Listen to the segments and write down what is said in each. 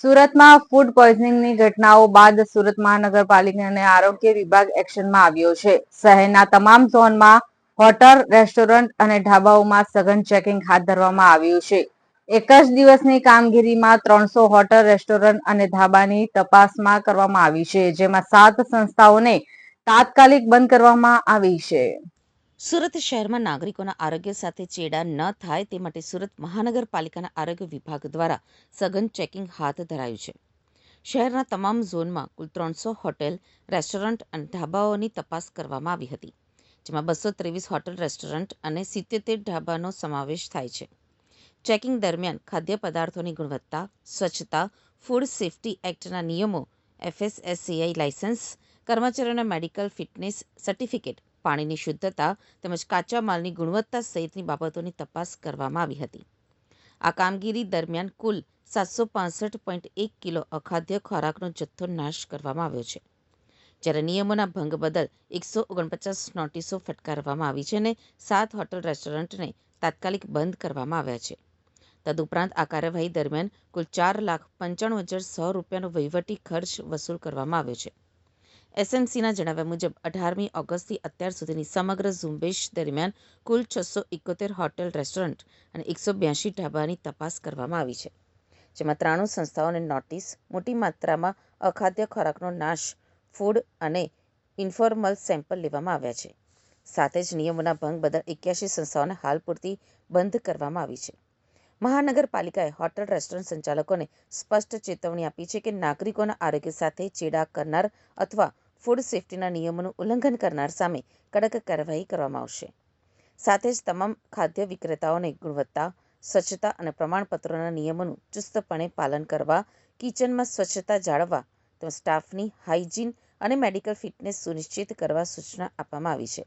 સુરતમાં ફૂડ પોઈઝનિંગની ઘટનાઓ બાદ સુરત મહાનગરપાલિકા અને આરોગ્ય વિભાગ એક્શનમાં આવ્યો છે. શહેરના તમામ ઝોનમાં હોટલ, રેસ્ટોરન્ટ અને ઢાબાઓમાં સઘન ચેકિંગ હાથ ધરવામાં આવ્યું છે. એક જ દિવસની કામગીરીમાં 300 હોટલ, રેસ્ટોરન્ટ અને ધાબાની તપાસમાં કરવામાં આવી છે, જેમાં 7 સંસ્થાઓને તાત્કાલિક બંધ કરવામાં આવી છે. સુરત શહેરમાં નાગરિકોના આરોગ્ય સાથે ચેડા ન થાય તે માટે સુરત મહાનગરપાલિકાના આરોગ્ય વિભાગ દ્વારા સઘન ચેકિંગ હાથ ધરાયું છે. શહેરના તમામ ઝોનમાં કુલ 300 હોટેલ, રેસ્ટોરન્ટ અને ઢાબાઓની તપાસ કરવામાં આવી હતી, જેમાં 223 હોટેલ, રેસ્ટોરન્ટ અને 77 ઢાબાનો સમાવેશ થાય છે. ચેકિંગ દરમિયાન ખાદ્ય પદાર્થોની ગુણવત્તા, સ્વચ્છતા, ફૂડ સેફ્ટી એક્ટના નિયમો, FSSAI લાયસન્સ, કર્મચારીઓના મેડિકલ ફિટનેસ સર્ટિફિકેટ, પાણીની શુદ્ધતા તેમજ કાચા માલની ગુણવત્તા સહિતની બાબતોની તપાસ કરવામાં આવી હતી. આ કામગીરી દરમિયાન કુલ 765.1 કિલો અખાદ્ય ખોરાકનો જથ્થો નાશ કરવામાં આવ્યો છે, જ્યારે નિયમોના ભંગ બદલ 149 નોટિસો ફટકારવામાં આવી છે અને 7 હોટલ, રેસ્ટોરન્ટને તાત્કાલિક બંધ કરવામાં આવ્યા છે. તદુપરાંત આ કાર્યવાહી દરમિયાન કુલ ₹4,95,100 રૂપિયાનો વહીવટી ખર્ચ વસૂલ કરવામાં આવ્યો છે. SMCના જણાવ્યા મુજબ 18મી ઓગસ્ટથી અત્યાર સુધીની સમગ્ર ઝુંબેશ દરમિયાન કુલ 671 હોટેલ, રેસ્ટોરન્ટ અને 182 ઢાબાની તપાસ કરવામાં આવી છે, જેમાં 93 સંસ્થાઓને નોટિસ, મોટી માત્રામાં અખાદ્ય ખોરાકનો નાશ, ફૂડ અને ઇન્ફોર્મલ સેમ્પલ લેવામાં આવ્યા છે. સાથે જ નિયમોના ભંગ બદલ 81 સંસ્થાઓને હાલ પૂરતી બંધ કરવામાં આવી છે. મહાનગરપાલિકાએ હોટલ, રેસ્ટોરન્ટ સંચાલકોને સ્પષ્ટ ચેતવણી આપી છે કે નાગરિકોના આરોગ્ય સાથે ચેડા કરનાર અથવા ફૂડ સેફ્ટીના નિયમોનું ઉલ્લંઘન કરનાર સામે કડક કાર્યવાહી કરવામાં આવશે. સાથે જ તમામ ખાદ્ય વિક્રેતાઓને ગુણવત્તા, સ્વચ્છતા અને પ્રમાણપત્રોના નિયમોનું ચુસ્તપણે પાલન કરવા, કિચનમાં સ્વચ્છતા જાળવવા તેમજ સ્ટાફની હાઇજીન અને મેડિકલ ફિટનેસ સુનિશ્ચિત કરવા સૂચના આપવામાં આવી છે.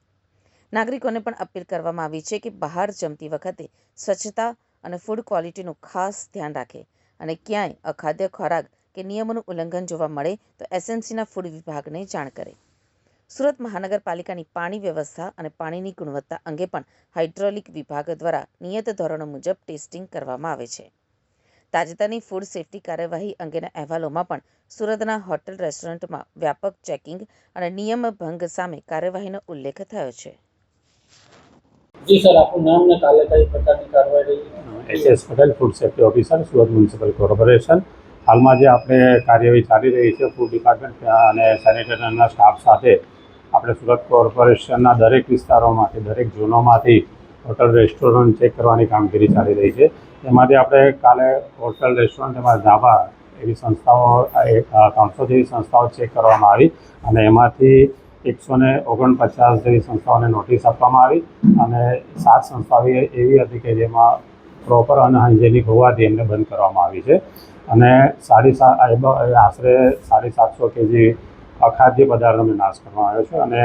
નાગરિકોને પણ અપીલ કરવામાં આવી છે કે બહાર જમતી વખતે સ્વચ્છતા અને ફૂડ ક્વોલિટીનું ખાસ ધ્યાન રાખે અને ક્યાંય અખાદ્ય ખોરાક કે નિયમોનું ઉલ્લંઘન જોવા મળે તો SMCના ફૂડ વિભાગને જાણ કરે. સુરત મહાનગરપાલિકાની પાણી વ્યવસ્થા અને પાણીની ગુણવત્તા અંગે પણ હાઇડ્રોલિક વિભાગ દ્વારા નિયત ધોરણો મુજબ ટેસ્ટિંગ કરવામાં આવે છે. તાજેતરની ફૂડ સેફ્ટી કાર્યવાહી અંગેના અહેવાલોમાં પણ સુરતના હોટલ, રેસ્ટોરન્ટમાં વ્યાપક ચેકિંગ અને નિયમ ભંગ સામે કાર્યવાહીનો ઉલ્લેખ થયો છે. જી સર, આપનું નામ ને કાલે કઈ પ્રકારની કાર્યવાહી રહી? SS Patel, food safety officer, Surat municipal corporation. હાલમાં જે આપણે કાર્યવાહી ચાલી રહી છે ફૂડ ડિપાર્ટમેન્ટ અને સેનિટેટરના સ્ટાફ સાથે, આપણે સુરત કોર્પોરેશનના દરેક વિસ્તારોમાંથી, દરેક ઝોનોમાંથી હોટલ, રેસ્ટોરન્ટ ચેક કરવાની કામગીરી ચાલી રહી છે. એમાંથી આપણે કાલે હોટલ, રેસ્ટોરન્ટ તેમજ ધાબા એવી સંસ્થાઓ 300 જેવી સંસ્થાઓ ચેક કરવામાં આવી અને એમાંથી 149 જેવી સંસ્થાઓને નોટિસ આપવામાં આવી અને 7 સંસ્થાઓ એવી હતી કે જેમાં પ્રોપર અનહાઇજેનિક હોવાથી એમને બંધ કરવામાં આવી છે અને આશરે 750 kg અખાદ્ય પદાર્થોનો નાશ કરવામાં આવ્યો છે અને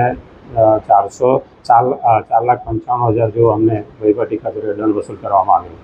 4,95,000 જેવો અમને વહીવટી ખાતે દંડ વસૂલ કરવામાં આવ્યો છે.